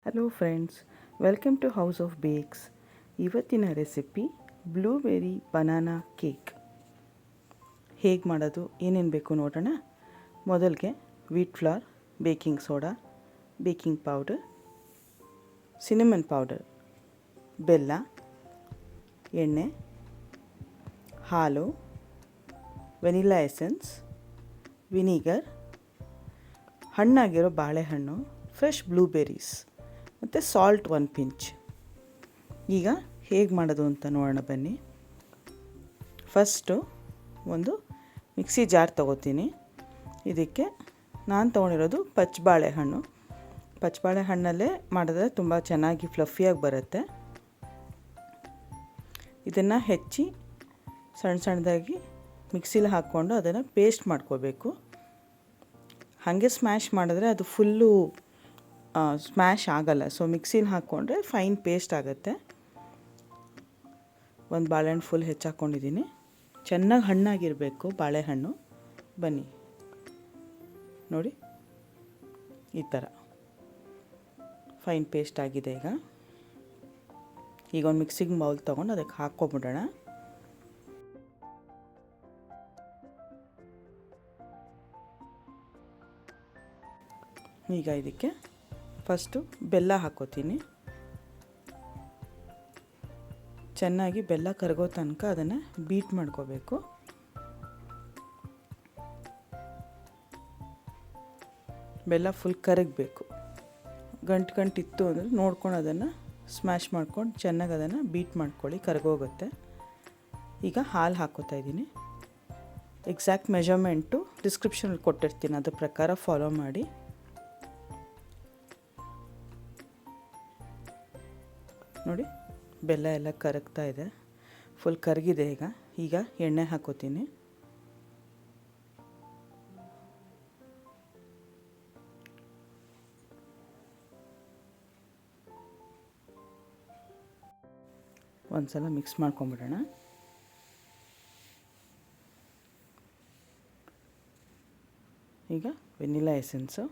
Hello friends, welcome to House of Bakes. ಇವತ್ತಿನ recipe blueberry banana cake. ಹೇಗೆ ಮಾಡೋದು, ಏನೇನು ಬೇಕು ನೋಡೋಣ. ಮೊದಲಿಗೆ wheat flour, baking soda, baking powder, cinnamon powder, ಬೆಲ್ಲ, ಎಣ್ಣೆ, ಹಾಲು, ವೆನಿಲಾ ಎಸೆನ್ಸ್, ವಿನಿಗರ್, ಹಣ್ಣಾಗಿರೋ ಬಾಳೆಹಣ್ಣು, ಫ್ರೆಶ್ ಬ್ಲೂಬೆರೀಸ್ ಮತ್ತು ಸಾಲ್ಟ್ 1 ಪಿಂಚ್. ಈಗ ಹೇಗೆ ಮಾಡೋದು ಅಂತ ನೋಡೋಣ ಬನ್ನಿ. ಫಸ್ಟು ಒಂದು ಮಿಕ್ಸಿ ಜಾರ್ ತೊಗೋತೀನಿ. ಇದಕ್ಕೆ ನಾನು ತೊಗೊಂಡಿರೋದು ಪಚ್ಚಬಾಳೆಹಣ್ಣಲ್ಲೇ ಮಾಡಿದ್ರೆ ತುಂಬ ಚೆನ್ನಾಗಿ ಫ್ಲಫಿಯಾಗಿ ಬರುತ್ತೆ. ಇದನ್ನು ಹೆಚ್ಚಿ ಸಣ್ಣ ಸಣ್ಣದಾಗಿ ಮಿಕ್ಸಿಲಿ ಹಾಕ್ಕೊಂಡು ಅದನ್ನು ಪೇಸ್ಟ್ ಮಾಡ್ಕೋಬೇಕು. ಹಾಗೆ ಸ್ಮ್ಯಾಶ್ ಮಾಡಿದ್ರೆ ಅದು ಫುಲ್ಲು ಸ್ಮ್ಯಾಶ್ ಆಗಲ್ಲ. ಸೊ ಮಿಕ್ಸಿಲಿ ಹಾಕ್ಕೊಂಡ್ರೆ ಫೈನ್ ಪೇಸ್ಟ್ ಆಗುತ್ತೆ. ಒಂದು ಬಾಳೆಹಣ್ಣು ಫುಲ್ ಹೆಚ್ಚಾಕ್ಕೊಂಡಿದ್ದೀನಿ. ಚೆನ್ನಾಗಿ ಹಣ್ಣಾಗಿರಬೇಕು ಬಾಳೆಹಣ್ಣು. ಬನ್ನಿ ನೋಡಿ, ಈ ಥರ ಫೈನ್ ಪೇಸ್ಟ್ ಆಗಿದೆ. ಈಗ ಒಂದು ಮಿಕ್ಸಿಂಗ್ ಬೌಲ್ ತೊಗೊಂಡು ಅದಕ್ಕೆ ಹಾಕ್ಕೊಬಿಡೋಣ. ಈಗ ಇದಕ್ಕೆ ಫಸ್ಟು ಬೆಲ್ಲ ಹಾಕ್ಕೋತೀನಿ. ಚೆನ್ನಾಗಿ ಬೆಲ್ಲ ಕರಗೋ ತನಕ ಅದನ್ನು ಬೀಟ್ ಮಾಡ್ಕೋಬೇಕು. ಬೆಲ್ಲ ಫುಲ್ ಕರಗಬೇಕು. ಗಂಟಿತ್ತು ಅಂದರೆ ನೋಡ್ಕೊಂಡು ಅದನ್ನು ಸ್ಮ್ಯಾಶ್ ಮಾಡ್ಕೊಂಡು ಚೆನ್ನಾಗಿ ಅದನ್ನು ಬೀಟ್ ಮಾಡ್ಕೊಳ್ಳಿ, ಕರಗೋಗುತ್ತೆ. ಈಗ ಹಾಲು ಹಾಕ್ಕೋತಾ ಇದ್ದೀನಿ. ಎಕ್ಸಾಕ್ಟ್ ಮೆಜರ್ಮೆಂಟು ಡಿಸ್ಕ್ರಿಪ್ಷನಲ್ಲಿ ಕೊಟ್ಟಿರ್ತೀನಿ, ಅದ್ರ ಪ್ರಕಾರ ಫಾಲೋ ಮಾಡಿ. ನೋಡಿ, ಬೆಲ್ಲ ಎಲ್ಲ ಕರಗ್ತಾ ಇದೆ, ಫುಲ್ ಕರಗಿದೆ. ಈಗ ಎಣ್ಣೆ ಹಾಕೋತೀನಿ. ಒಂದ್ಸಲ ಮಿಕ್ಸ್ ಮಾಡ್ಕೊಂಬಿಡೋಣ. ಈಗ ವೆನಿಲಾ ಎಸೆನ್ಸು,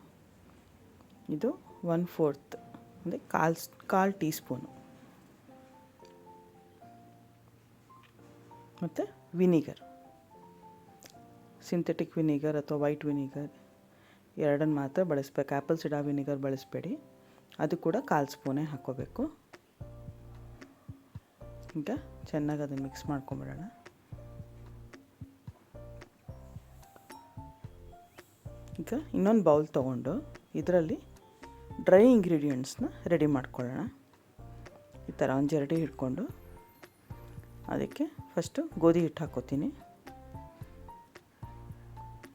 ಇದು 1/4 ಅಂದರೆ ಕಾಲು ಟೀ ಸ್ಪೂನು. ಮತ್ತು ವಿನಿಗರ್, ಸಿಂಥೆಟಿಕ್ ವಿನಿಗರ್ ಅಥವಾ ವೈಟ್ ವಿನಿಗರ್ ಎರಡನ್ನು ಮಾತ್ರ ಬಳಸಬೇಕು. ಆ್ಯಪಲ್ ಸಿಡರ್ ವಿನಿಗರ್ ಬಳಸಬೇಡಿ. ಅದು ಕೂಡ 1/4 ಸ್ಪೂನೇ ಹಾಕ್ಕೋಬೇಕು. ಈಗ ಚೆನ್ನಾಗಿ ಅದನ್ನು ಮಿಕ್ಸ್ ಮಾಡ್ಕೊಂಬಿಡೋಣ. ಈಗ ಇನ್ನೊಂದು ಬೌಲ್ ತೊಗೊಂಡು ಇದರಲ್ಲಿ ಡ್ರೈ ಇಂಗ್ರೀಡಿಯೆಂಟ್ಸ್ನ ರೆಡಿ ಮಾಡ್ಕೊಳ್ಳೋಣ. ಈ ಥರ ಒಂದು ಜರಡಿ ಹಿಡ್ಕೊಂಡು ಅದಕ್ಕೆ ಫಸ್ಟು ಗೋಧಿ ಹಿಟ್ಟು ಹಾಕ್ಕೋತೀನಿ.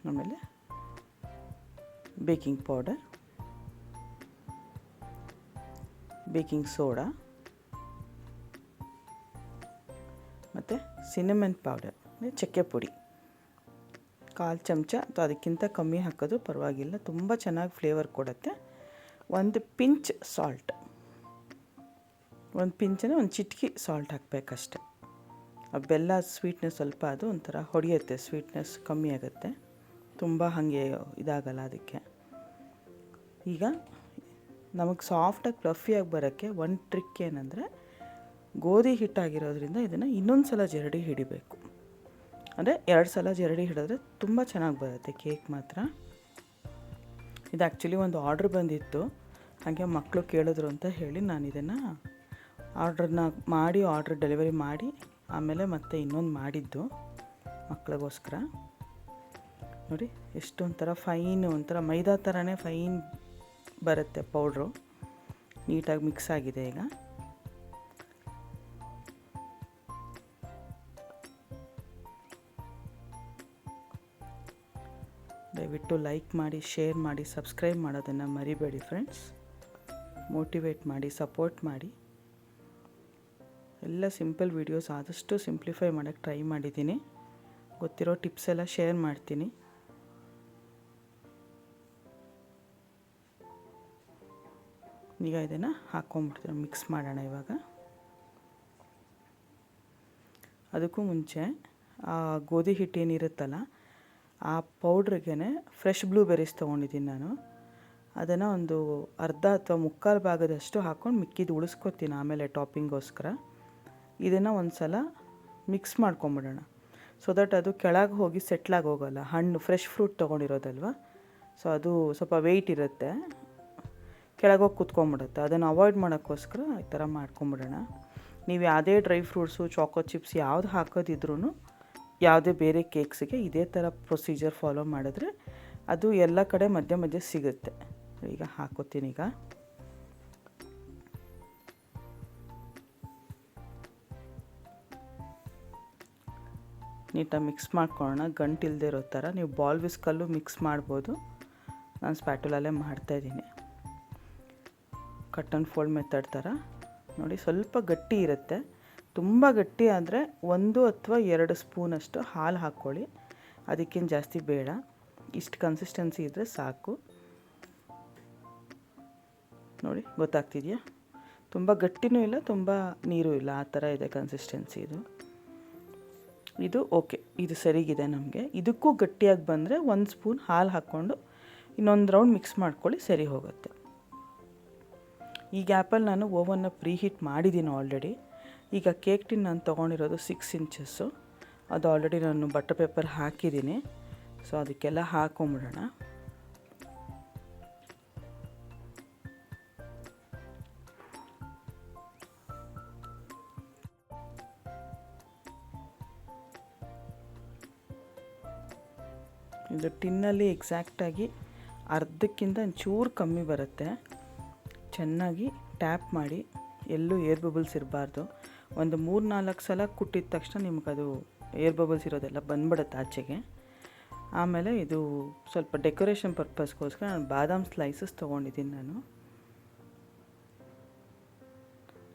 ಆಮೇಲೆ ಬೇಕಿಂಗ್ ಪೌಡರ್, ಬೇಕಿಂಗ್ ಸೋಡಾ ಮತ್ತು ಸಿನಮನ್ ಪೌಡರ್ ಅಂದರೆ ಚಕ್ಕೆ ಪುಡಿ 1/4 ಚಮಚ ಅಥವಾ ಅದಕ್ಕಿಂತ ಕಮ್ಮಿ ಹಾಕೋದು ಪರವಾಗಿಲ್ಲ, ತುಂಬ ಚೆನ್ನಾಗಿ ಫ್ಲೇವರ್ ಕೊಡುತ್ತೆ. 1 ಪಿಂಚ್ ಸಾಲ್ಟ್, 1 ಪಿಂಚನೇ ಒಂದು ಚಿಟಿಕೆ ಸಾಲ್ಟ್ ಹಾಕಬೇಕಷ್ಟೆ. ಆ ಬೆಲ್ಲ ಸ್ವೀಟ್ನೆಸ್ ಸ್ವಲ್ಪ ಅದು ಒಂಥರ ಹೊಡೆಯುತ್ತೆ, ಸ್ವೀಟ್ನೆಸ್ ಕಮ್ಮಿ ಆಗುತ್ತೆ, ತುಂಬ ಹಾಗೆ ಇದಾಗಲ್ಲ ಅದಕ್ಕೆ. ಈಗ ನಮಗೆ ಸಾಫ್ಟಾಗಿ ಫ್ಲಫಿಯಾಗಿ ಬರೋಕ್ಕೆ ಒಂದು ಟ್ರಿಕ್ ಏನಂದರೆ, ಗೋಧಿ ಹಿಟ್ಟಾಗಿರೋದ್ರಿಂದ ಇದನ್ನು ಇನ್ನೊಂದು ಸಲ ಜರಡಿ ಹಿಡಿಬೇಕು. ಅಂದರೆ 2 ಸಲ ಜರಡಿ ಹಿಡಿದ್ರೆ ತುಂಬ ಚೆನ್ನಾಗಿ ಬರುತ್ತೆ ಕೇಕ್ ಮಾತ್ರ. ಇದು ಆ್ಯಕ್ಚುಲಿ ಒಂದು ಆರ್ಡ್ರ್ ಬಂದಿತ್ತು, ಹಾಗೆ ಮಕ್ಕಳು ಕೇಳಿದ್ರು ಅಂತ ಹೇಳಿ ನಾನು ಇದನ್ನು ಆರ್ಡ್ರ್ ಡೆಲಿವರಿ ಮಾಡಿ ಆಮೇಲೆ ಮತ್ತೆ ಇನ್ನೊಂದು ಮಾಡಿದ್ದು ಮಕ್ಕಳಿಗೋಸ್ಕರ. ನೋಡಿ ಎಷ್ಟು ಒಂಥರ ಒಂಥರ ಮೈದಾ ಥರನೇ ಫೈನ್ ಬರುತ್ತೆ ಪೌಡ್ರು. ನೀಟಾಗಿ ಮಿಕ್ಸ್ ಆಗಿದೆ. ಈಗ ದಯವಿಟ್ಟು ಲೈಕ್ ಮಾಡಿ, ಶೇರ್ ಮಾಡಿ, ಸಬ್ಸ್ಕ್ರೈಬ್ ಮಾಡೋದನ್ನು ಮರಿಬೇಡಿ ಫ್ರೆಂಡ್ಸ್. ಮೋಟಿವೇಟ್ ಮಾಡಿ, ಸಪೋರ್ಟ್ ಮಾಡಿ. ಎಲ್ಲ ಸಿಂಪಲ್ ವೀಡಿಯೋಸ್, ಆದಷ್ಟು ಸಿಂಪ್ಲಿಫೈ ಮಾಡೋಕ್ಕೆ ಟ್ರೈ ಮಾಡಿದ್ದೀನಿ. ಗೊತ್ತಿರೋ ಟಿಪ್ಸ್ ಎಲ್ಲ ಶೇರ್ ಮಾಡ್ತೀನಿ. ಈಗ ಇದನ್ನು ಹಾಕ್ಕೊಂಬಿಡ್ತೀನಿ, ಮಿಕ್ಸ್ ಮಾಡೋಣ. ಇವಾಗ ಅದಕ್ಕೂ ಮುಂಚೆ ಆ ಗೋಧಿ ಹಿಟ್ಟೇನಿರುತ್ತಲ್ಲ, ಆ ಪೌಡ್ರಿಗೇ ಫ್ರೆಶ್ ಬ್ಲೂಬೆರೀಸ್ ತೊಗೊಂಡಿದ್ದೀನಿ ನಾನು. ಅದನ್ನು ಒಂದು ಅರ್ಧ ಅಥವಾ ಮುಕ್ಕಾಲು ಭಾಗದಷ್ಟು ಹಾಕ್ಕೊಂಡು ಮಿಕ್ಕಿದ್ದು ಉಳಿಸ್ಕೊತೀನಿ ಆಮೇಲೆ ಟಾಪಿಂಗೋಸ್ಕರ. ಇದನ್ನು ಒಂದು ಸಲ ಮಿಕ್ಸ್ ಮಾಡ್ಕೊಂಬಿಡೋಣ, ಸೊ ದಟ್ ಅದು ಕೆಳಗೆ ಹೋಗಿ ಸೆಟ್ಲಾಗಿ ಹೋಗೋಲ್ಲ. ಹಣ್ಣು ಫ್ರೆಶ್ ಫ್ರೂಟ್ ತೊಗೊಂಡಿರೋದಲ್ವ, ಸೊ ಅದು ಸ್ವಲ್ಪ ವೆಯ್ಟ್ ಇರುತ್ತೆ, ಕೆಳಗೆ ಹೋಗಿ ಕುತ್ಕೊಂಬಿಡುತ್ತೆ. ಅದನ್ನು ಅವಾಯ್ಡ್ ಮಾಡೋಕ್ಕೋಸ್ಕರ ಈ ಥರ ಮಾಡ್ಕೊಂಬಿಡೋಣ. ನೀವು ಯಾವುದೇ ಡ್ರೈ ಫ್ರೂಟ್ಸು, ಚಾಕೋ ಚಿಪ್ಸ್ ಯಾವುದು ಹಾಕೋದಿದ್ರೂ ಯಾವುದೇ ಬೇರೆ ಕೇಕ್ಸಿಗೆ ಇದೇ ಥರ ಪ್ರೊಸೀಜರ್ ಫಾಲೋ ಮಾಡಿದ್ರೆ ಅದು ಎಲ್ಲ ಕಡೆ ಮಧ್ಯ ಮಧ್ಯೆ ಸಿಗುತ್ತೆ. ಈಗ ಹಾಕೋತೀನಿ. ಈಗ ನೀಟಾಗಿ ಮಿಕ್ಸ್ ಮಾಡ್ಕೊಳ್ಳೋಣ, ಗಂಟಿಲ್ಲದೆ ಇರೋ ಥರ. ನೀವು ಬಾಲ್ ವಿಸ್ಕಲ್ಲೂ ಮಿಕ್ಸ್ ಮಾಡ್ಬೋದು, ನಾನು ಸ್ಪ್ಯಾಟುಲಲ್ಲೇ ಮಾಡ್ತಾಯಿದ್ದೀನಿ. ಕಟ್ ಆ್ಯಂಡ್ ಫೋಲ್ಡ್ ಮೆಥಡ್ ಥರ ನೋಡಿ. ಸ್ವಲ್ಪ ಗಟ್ಟಿ ಇರುತ್ತೆ, ತುಂಬ ಗಟ್ಟಿ ಆದರೆ 1 ಅಥವಾ 2 ಸ್ಪೂನಷ್ಟು ಹಾಲು ಹಾಕ್ಕೊಳ್ಳಿ, ಅದಕ್ಕಿಂತ ಜಾಸ್ತಿ ಬೇಡ. ಇಷ್ಟು ಕನ್ಸಿಸ್ಟೆನ್ಸಿ ಇದ್ದರೆ ಸಾಕು. ನೋಡಿ ಗೊತ್ತಾಗ್ತಿದೆಯಾ? ತುಂಬ ಗಟ್ಟಿನೂ ಇಲ್ಲ, ತುಂಬ ನೀರು ಇಲ್ಲ, ಆ ಥರ ಇದೆ ಕನ್ಸಿಸ್ಟೆನ್ಸಿ ಇದು ಓಕೆ, ಇದು ಸರಿಗಿದೆ ನಮಗೆ. ಇದಕ್ಕೂ ಗಟ್ಟಿಯಾಗಿ ಬಂದರೆ 1 ಸ್ಪೂನ್ ಹಾಲು ಹಾಕ್ಕೊಂಡು ಇನ್ನೊಂದು ರೌಂಡ್ ಮಿಕ್ಸ್ ಮಾಡ್ಕೊಳ್ಳಿ, ಸರಿ ಹೋಗುತ್ತೆ. ಈ ಗ್ಯಾಪಲ್ಲಿ ನಾನು ಓವನ್ನ ಪ್ರೀ ಹೀಟ್ ಮಾಡಿದ್ದೀನಿ ಆಲ್ರೆಡಿ. ಈಗ ಕೇಕ್ ಟಿನ್ ನಾನು ತೊಗೊಂಡಿರೋದು 6 ಇಂಚಸ್ಸು, ಅದು ಆಲ್ರೆಡಿ ನಾನು ಬಟರ್ ಪೇಪರ್ ಹಾಕಿದ್ದೀನಿ. ಸೊ ಅದಕ್ಕೆಲ್ಲ ಹಾಕೊಂಬಿಡೋಣ. ಇದು ಟಿನ್ನಲ್ಲಿ ಎಕ್ಸಾಕ್ಟಾಗಿ ಅರ್ಧಕ್ಕಿಂತ ಒಂಚೂರು ಕಮ್ಮಿ ಬರುತ್ತೆ. ಚೆನ್ನಾಗಿ ಟ್ಯಾಪ್ ಮಾಡಿ, ಎಲ್ಲೂ ಏರ್ ಬಬಲ್ಸ್ ಇರಬಾರ್ದು. ಒಂದು 3-4 ಸಲ ಕುಟ್ಟಿದ ತಕ್ಷಣ ನಿಮಗದು ಏರ್ ಬಬಲ್ಸ್ ಇರೋದೆಲ್ಲ ಬಂದ್ಬಿಡುತ್ತೆ ಆಚೆಗೆ. ಆಮೇಲೆ ಇದು ಸ್ವಲ್ಪ ಡೆಕೋರೇಷನ್ ಪರ್ಪಸ್ಗೋಸ್ಕರ ನಾನು ಬಾದಾಮ್ ಸ್ಲೈಸಸ್ ತೊಗೊಂಡಿದ್ದೀನಿ ನಾನು,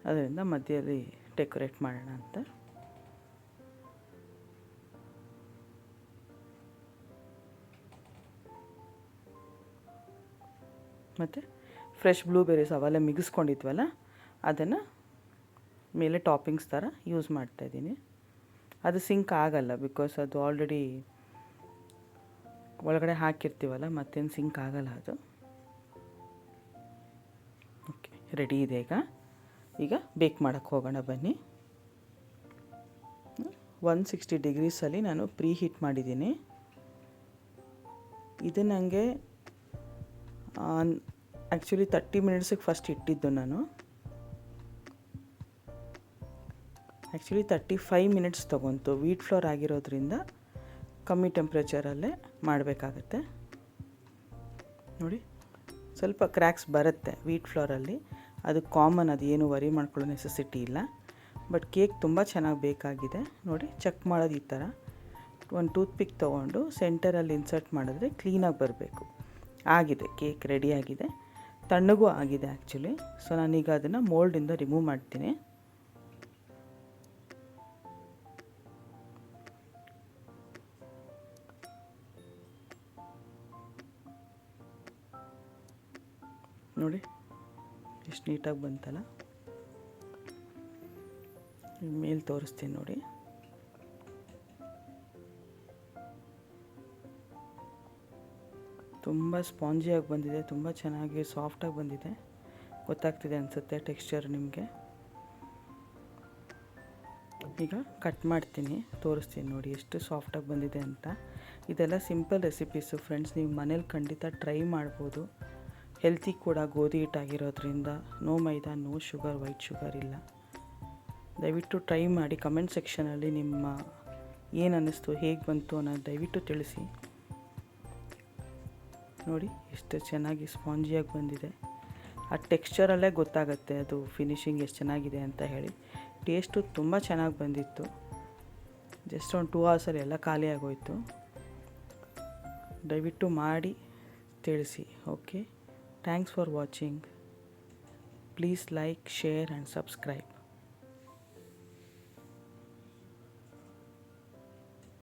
ಅದರಿಂದ ಮಧ್ಯದಲ್ಲಿ ಡೆಕೋರೇಟ್ ಮಾಡೋಣ ಅಂತ. ಮತ್ತು ಫ್ರೆಶ್ ಬ್ಲೂಬೆರೀಸ್ ಅವೆಲ್ಲ ಮಿಗಿಸ್ಕೊಂಡಿದ್ವಲ್ಲ, ಅದನ್ನು ಮೇಲೆ ಟಾಪಿಂಗ್ಸ್ ಥರ ಯೂಸ್ ಮಾಡ್ತಾಯಿದ್ದೀನಿ. ಅದು ಸಿಂಕ್ ಆಗಲ್ಲ, ಬಿಕಾಸ್ ಅದು ಆಲ್ರೆಡಿ ಒಳಗಡೆ ಹಾಕಿರ್ತೀವಲ್ಲ, ಮತ್ತೇನು ಸಿಂಕ್ ಆಗಲ್ಲ ಅದು. ಓಕೆ, ರೆಡಿ ಇದೆ. ಈಗ ಬೇಕ್ ಮಾಡೋಕ್ಕೆ ಹೋಗೋಣ ಬನ್ನಿ. 160 ಡಿಗ್ರೀಸಲ್ಲಿ ನಾನು ಪ್ರೀ ಹೀಟ್ ಮಾಡಿದ್ದೀನಿ. ಇದು ನನಗೆ ಆ್ಯಕ್ಚುಲಿ 30 ಮಿನಿಟ್ಸಿಗೆ ಫಸ್ಟ್ ಇಟ್ಟಿದ್ದು ನಾನು. ಆ್ಯಕ್ಚುಲಿ 35 ಮಿನಿಟ್ಸ್ ತೊಗೊಂತು. ವೀಟ್ ಫ್ಲೋರ್ ಆಗಿರೋದ್ರಿಂದ ಕಮ್ಮಿ ಟೆಂಪ್ರೇಚರಲ್ಲೇ ಮಾಡಬೇಕಾಗತ್ತೆ. ನೋಡಿ ಸ್ವಲ್ಪ ಕ್ರ್ಯಾಕ್ಸ್ ಬರುತ್ತೆ ವೀಟ್ ಫ್ಲೋರಲ್ಲಿ, ಅದು ಕಾಮನ್, ಅದು ಏನು ವರಿ ಮಾಡ್ಕೊಳ್ಳೋ ನೆಸೆಸಿಟಿ ಇಲ್ಲ. ಬಟ್ ಕೇಕ್ ತುಂಬ ಚೆನ್ನಾಗಿ ಬೇಕಾಗಿದೆ. ನೋಡಿ ಚೆಕ್ ಮಾಡೋದು ಈ ಥರ, ಒಂದು ಟೂತ್ ಪಿಕ್ ತೊಗೊಂಡು ಸೆಂಟರಲ್ಲಿ ಇನ್ಸರ್ಟ್ ಮಾಡಿದ್ರೆ ಕ್ಲೀನಾಗಿ ಬರಬೇಕು. ಆಗಿದೆ, ಕೇಕ್ ರೆಡಿಯಾಗಿದೆ, ತಣ್ಣಗೂ ಆಗಿದೆ ಆ್ಯಕ್ಚುಲಿ. ಸೊ ನಾನೀಗ ಅದನ್ನು ಮೋಲ್ಡಿಂದ ರಿಮೂವ್ ಮಾಡ್ತೀನಿ. ನೋಡಿ ಎಷ್ಟು ನೀಟಾಗಿ ಬಂತಲ್ಲ. ಮೇಲೆ ತೋರಿಸ್ತೀನಿ ನೋಡಿ. ತುಂಬ ಸ್ಪಾಂಜಿಯಾಗಿ ಬಂದಿದೆ, ತುಂಬ ಚೆನ್ನಾಗಿ ಸಾಫ್ಟಾಗಿ ಬಂದಿದೆ. ಗೊತ್ತಾಗ್ತಿದೆ ಅನಿಸುತ್ತೆ ಟೆಕ್ಸ್ಚರ್ ನಿಮಗೆ. ಈಗ ಕಟ್ ಮಾಡ್ತೀನಿ, ತೋರಿಸ್ತೀನಿ ನೋಡಿ ಎಷ್ಟು ಸಾಫ್ಟಾಗಿ ಬಂದಿದೆ ಅಂತ. ಇದೆಲ್ಲ ಸಿಂಪಲ್ ರೆಸಿಪೀಸು ಫ್ರೆಂಡ್ಸ್, ನೀವು ಮನೇಲಿ ಖಂಡಿತ ಟ್ರೈ ಮಾಡ್ಬೋದು. ಹೆಲ್ತಿ ಕೂಡ, ಗೋಧಿ ಹಿಟ್ಟಾಗಿರೋದ್ರಿಂದ. ನೋ ಮೈದಾ, ನೋ ಶುಗರ್, ವೈಟ್ ಶುಗರ್ ಇಲ್ಲ. ದಯವಿಟ್ಟು ಟ್ರೈ ಮಾಡಿ. ಕಮೆಂಟ್ ಸೆಕ್ಷನಲ್ಲಿ ನಿಮ್ಮ ಏನು ಅನ್ನಿಸ್ತು, ಹೇಗೆ ಬಂತು ಅನ್ನೋದು ದಯವಿಟ್ಟು ತಿಳಿಸಿ. ನೋಡಿ ಎಷ್ಟು ಚೆನ್ನಾಗಿ ಸ್ಪಾಂಜಿಯಾಗಿ ಬಂದಿದೆ. ಆ ಟೆಕ್ಸ್ಚರಲ್ಲೇ ಗೊತ್ತಾಗುತ್ತೆ ಅದು ಫಿನಿಶಿಂಗ್ ಎಷ್ಟು ಚೆನ್ನಾಗಿದೆ ಅಂತ ಹೇಳಿ. ಟೇಸ್ಟು ತುಂಬ ಚೆನ್ನಾಗಿ ಬಂದಿತ್ತು. ಜಸ್ಟ್ ಒಂದು 2 ಅವರ್ಸಲ್ಲಿ ಎಲ್ಲ ಖಾಲಿ ಆಗೋಯಿತು. ದಯವಿಟ್ಟು ಮಾಡಿ ತಿಳಿಸಿ. Okay, thanks for watching. Please like, share and subscribe.